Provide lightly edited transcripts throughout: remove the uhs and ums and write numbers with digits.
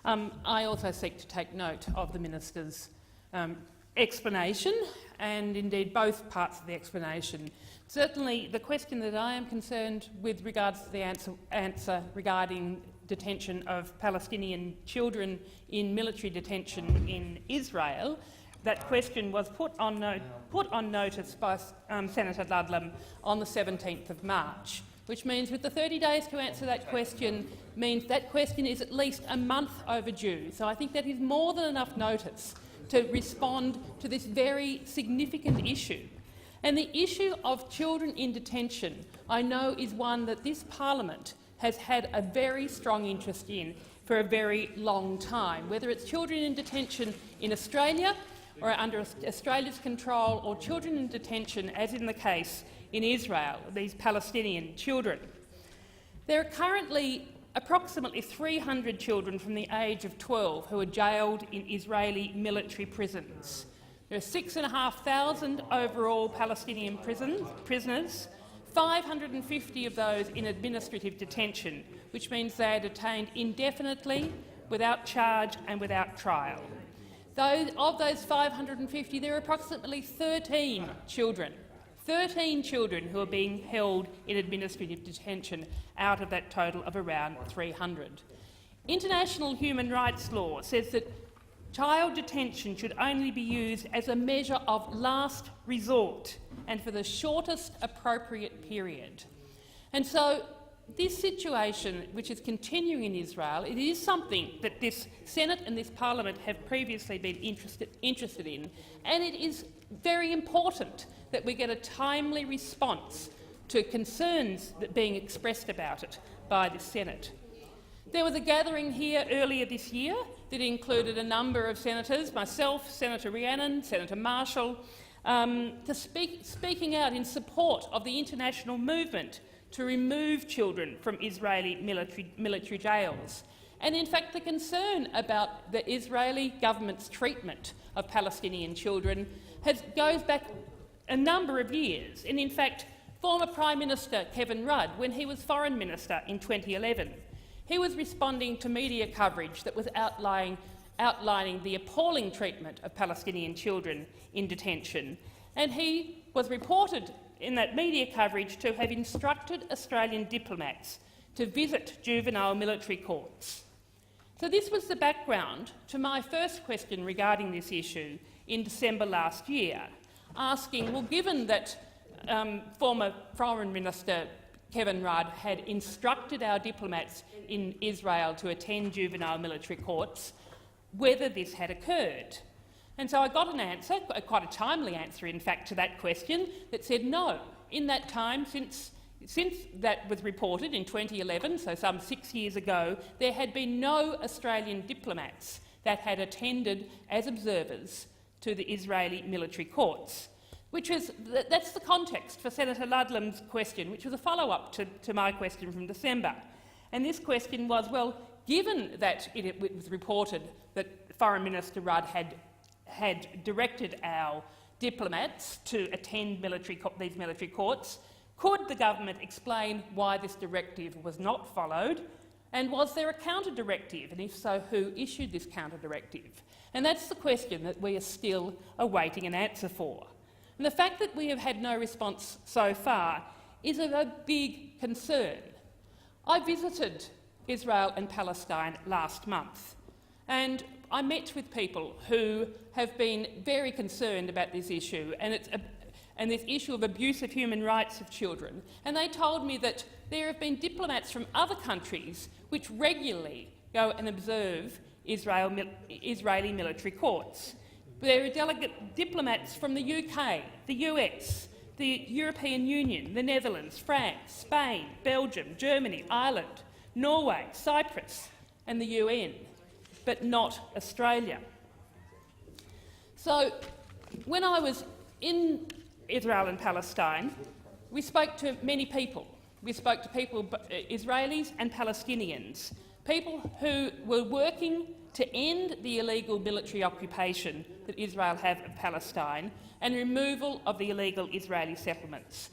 I also seek to take note of the Minister's explanation, and indeed both parts of the explanation. Certainly the question that I am concerned with regards to the answer regarding detention of Palestinian children in military detention in Israel, that question was put on notice by Senator Ludlam on the 17th of March, which means with the 30 days to answer that question means that question is at least a month overdue. So I think that is more than enough notice to respond to this very significant issue. And the issue of children in detention, I know, is one that this parliament has had a very strong interest in for a very long time, whether it's children in detention in Australia or under Australia's control, or children in detention, as in the case in Israel, these Palestinian children. There are currently approximately 300 children from the age of 12 who are jailed in Israeli military prisons. There are 6,500 overall Palestinian prisoners, 550 of those in administrative detention, which means they are detained indefinitely, without charge and without trial. Of those 550, there are approximately 13 children who are being held in administrative detention out of that total of around 300. International human rights law says that child detention should only be used as a measure of last resort and for the shortest appropriate period. And so this situation, which is continuing in Israel, it is something that this Senate and this Parliament have previously been interested in, and it is very important that we get a timely response to concerns that are being expressed about it by the Senate. There was a gathering here earlier this year that included a number of senators, myself, Senator Rhiannon, Senator Marshall, speaking out in support of the international movement to remove children from Israeli military jails. And in fact, the concern about the Israeli government's treatment of Palestinian children goes back a number of years. And in fact, former Prime Minister Kevin Rudd, when he was Foreign Minister in 2011, he was responding to media coverage that was outlining the appalling treatment of Palestinian children in detention. And he was reported in that media coverage to have instructed Australian diplomats to visit juvenile military courts. So this was the background to my first question regarding this issue in December last year, asking, well, given that former Foreign Minister Kevin Rudd had instructed our diplomats in Israel to attend juvenile military courts, whether this had occurred. And so I got an answer, quite a timely answer in fact, to that question, that said no. In that time, since that was reported in 2011, so some 6 years ago, there had been no Australian diplomats that had attended as observers to the Israeli military courts. That's the context for Senator Ludlam's question, which was a follow-up to my question from December. And this question was, well, given that it was reported that Foreign Minister Rudd had directed our diplomats to attend these military courts, could the government explain why this directive was not followed, and was there a counter-directive, and if so, who issued this counter-directive? And that's the question that we are still awaiting an answer for. And the fact that we have had no response so far is of a big concern. I visited Israel and Palestine last month, and I met with people who have been very concerned about this issue and this issue of abuse of human rights of children. And they told me that there have been diplomats from other countries which regularly go and observe Israeli military courts. There are diplomats from the UK, the US, the European Union, the Netherlands, France, Spain, Belgium, Germany, Ireland, Norway, Cyprus and the UN, but not Australia. So when I was in Israel and Palestine, we spoke to many people. We spoke to people, Israelis and Palestinians, people who were working to end the illegal military occupation that Israel have of Palestine and removal of the illegal Israeli settlements.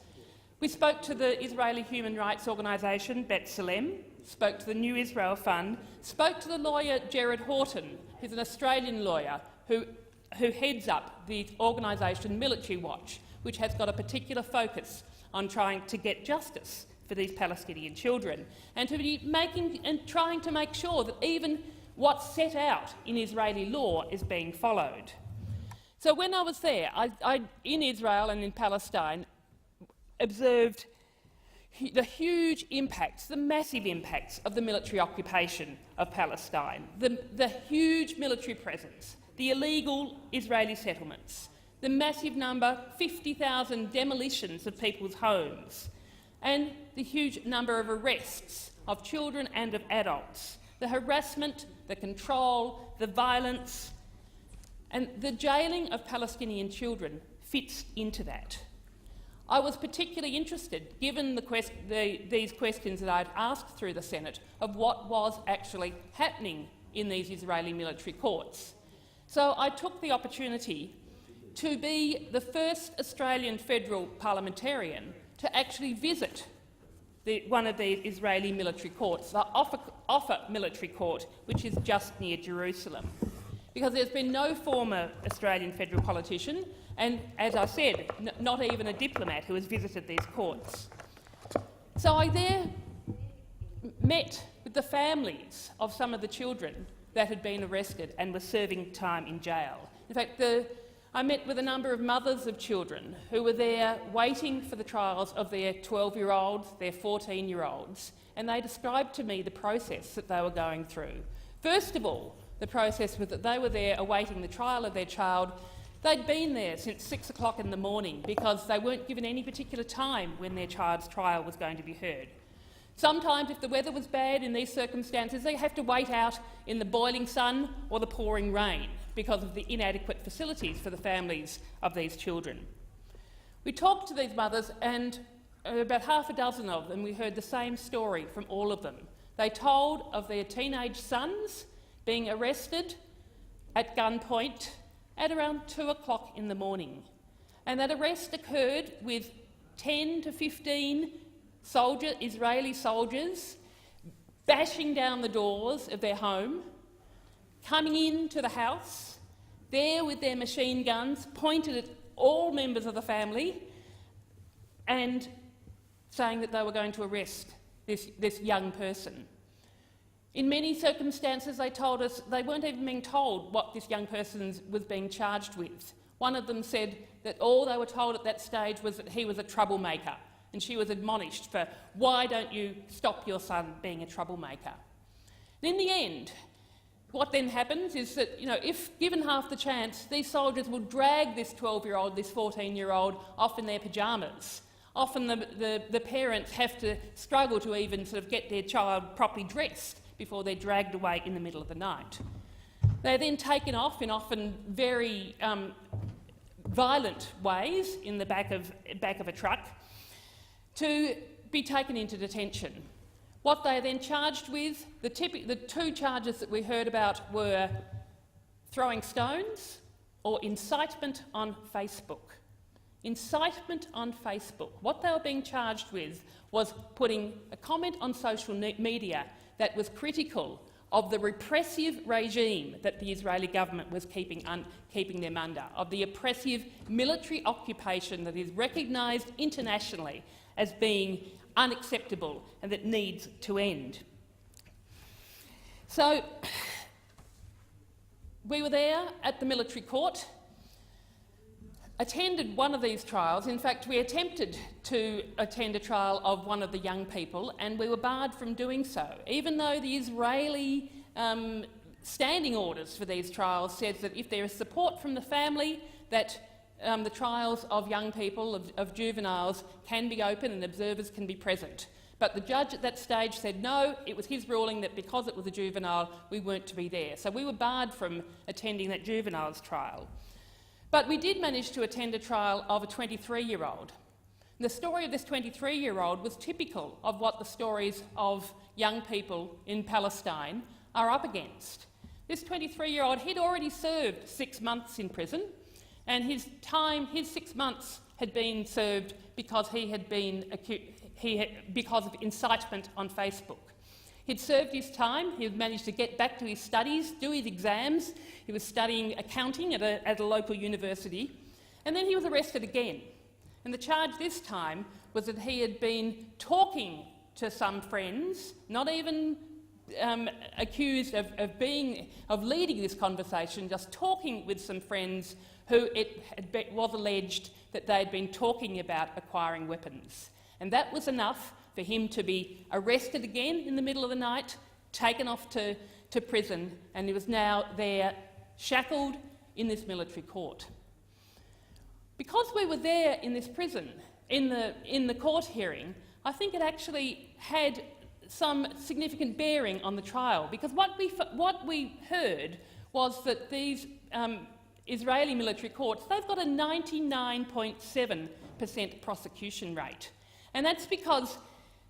We spoke to the Israeli human rights organisation B'Tselem, spoke to the New Israel Fund, spoke to the lawyer Jared Horton, who's an Australian lawyer who heads up the organisation Military Watch, which has got a particular focus on trying to get justice for these Palestinian children, and trying to make sure that even what's set out in Israeli law is being followed. So when I was there, I in Israel and in Palestine, observed the huge impacts, the massive impacts of the military occupation of Palestine, the huge military presence, the illegal Israeli settlements, the massive number, 50,000 demolitions of people's homes, and the huge number of arrests of children and of adults, the harassment, the control, the violence, and the jailing of Palestinian children fits into that. I was particularly interested, given these questions that I'd asked through the Senate, of what was actually happening in these Israeli military courts. So I took the opportunity to be the first Australian federal parliamentarian to actually visit one of these Israeli military courts, the Offa military court, which is just near Jerusalem. Because there's been no former Australian federal politician, and as I said, not even a diplomat who has visited these courts. So I there met with the families of some of the children that had been arrested and were serving time in jail. In fact, I met with a number of mothers of children who were there waiting for the trials of their 12-year-olds, their 14-year-olds, and they described to me the process that they were going through. First of all, the process was that they were there awaiting the trial of their child. They'd been there since 6 o'clock in the morning because they weren't given any particular time when their child's trial was going to be heard. Sometimes, if the weather was bad in these circumstances, they have to wait out in the boiling sun or the pouring rain because of the inadequate facilities for the families of these children. We talked to these mothers, and about half a dozen of them, we heard the same story from all of them. They told of their teenage sons being arrested at gunpoint at around 2 o'clock in the morning. And that arrest occurred with 10 to 15 Israeli soldiers bashing down the doors of their home, coming into the house, there with their machine guns pointed at all members of the family and saying that they were going to arrest this young person. In many circumstances, they told us they weren't even being told what this young person was being charged with. One of them said that all they were told at that stage was that he was a troublemaker, and she was admonished for, why don't you stop your son being a troublemaker? And in the end, what then happens is that, if given half the chance, these soldiers will drag this 12-year-old, this 14-year-old off in their pyjamas. Often the parents have to struggle to even sort of get their child properly dressed before they're dragged away in the middle of the night. They're then taken off in often very violent ways in the back of a truck to be taken into detention. What they are then charged with, the two charges that we heard about were throwing stones or incitement on Facebook. Incitement on Facebook. What they were being charged with was putting a comment on social media that was critical of the repressive regime that the Israeli government was keeping them under, of the oppressive military occupation that is recognised internationally as being unacceptable and that needs to end. So we were there at the military court, attended one of these trials. In fact, we attempted to attend a trial of one of the young people, and we were barred from doing so, even though the Israeli standing orders for these trials said that if there is support from the family, that the trials of young people, of juveniles, can be open and observers can be present. But the judge at that stage said no, it was his ruling that because it was a juvenile, we weren't to be there. So we were barred from attending that juvenile's trial. But we did manage to attend a trial of a 23-year-old. The story of this 23-year-old was typical of what the stories of young people in Palestine are up against. This 23-year-old, he'd already served 6 months in prison, and his 6 months had been served because because of incitement on Facebook. He'd served his time, he had managed to get back to his studies, do his exams. He was studying accounting at a local university, and then he was arrested again. And the charge this time was that he had been talking to some friends, not even accused of leading this conversation, just talking with some friends who was alleged that they'd been talking about acquiring weapons. And that was enough for him to be arrested again in the middle of the night, taken off to prison, and he was now there shackled in this military court. Because we were there in this prison, in the court hearing, I think it actually had some significant bearing on the trial, because what we heard was that these Israeli military courts, they've got a 99.7% prosecution rate. And that's because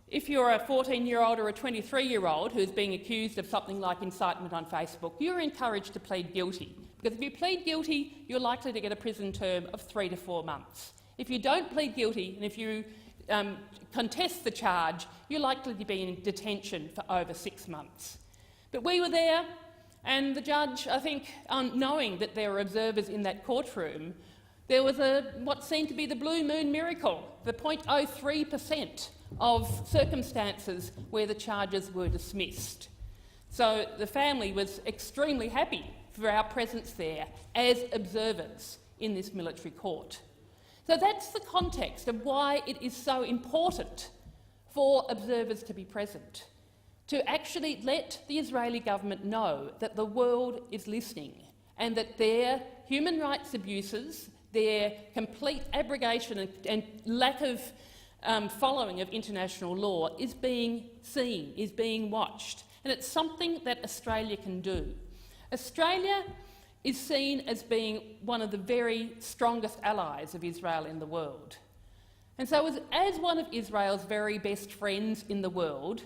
if you're a 14-year-old or a 23-year-old who's being accused of something like incitement on Facebook, you're encouraged to plead guilty. Because if you plead guilty, you're likely to get a prison term of 3 to 4 months. If you don't plead guilty, and if you contest the charge, you're likely to be in detention for over 6 months. But we were there, and the judge, I think, knowing that there were observers in that courtroom, there was what seemed to be the blue moon miracle, the 0.03% of circumstances where the charges were dismissed. So the family was extremely happy for our presence there as observers in this military court. So that's the context of why it is so important for observers to be present, to actually let the Israeli government know that the world is listening and that their human rights abuses, their complete abrogation and lack of following of international law is being seen, is being watched. And it's something that Australia can do. Australia is seen as being one of the very strongest allies of Israel in the world. And so as one of Israel's very best friends in the world,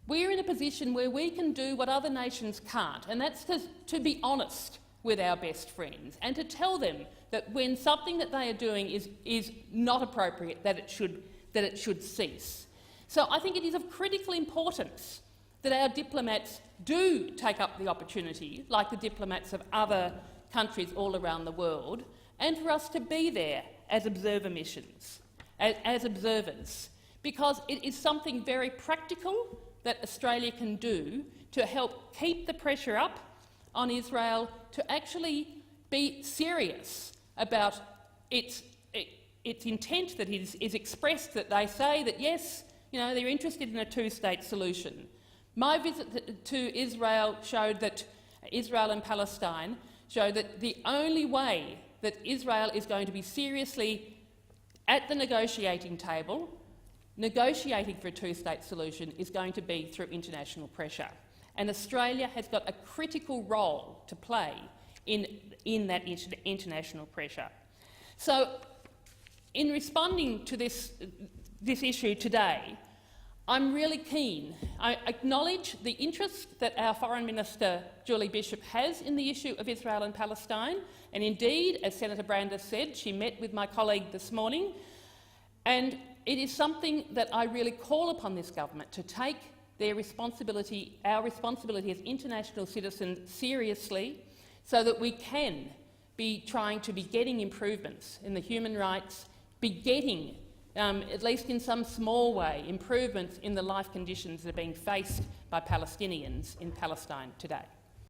we're in a position where we can do what other nations can't, and that's to be honest with our best friends and to tell them that when something that they are doing is not appropriate, that it should cease. So I think it is of critical importance that our diplomats do take up the opportunity, like the diplomats of other countries all around the world, and for us to be there as observer missions, as observers, because it is something very practical that Australia can do to help keep the pressure up on Israel to actually be serious about its intent that is expressed, that they say that, yes, they're interested in a two-state solution. My visit to Israel showed that Israel and Palestine showed that the only way that Israel is going to be seriously at the negotiating table, negotiating for a two-state solution, is going to be through international pressure. And Australia has got a critical role to play in that international pressure. So, in responding to this issue today, I'm really keen. I acknowledge the interest that our Foreign Minister, Julie Bishop, has in the issue of Israel and Palestine, and indeed, as Senator Brandis said, she met with my colleague this morning, and it is something that I really call upon this government to take their responsibility, our responsibility as international citizens, seriously, so that we can be trying to be getting improvements in the human rights, be getting at least in some small way, improvements in the life conditions that are being faced by Palestinians in Palestine today.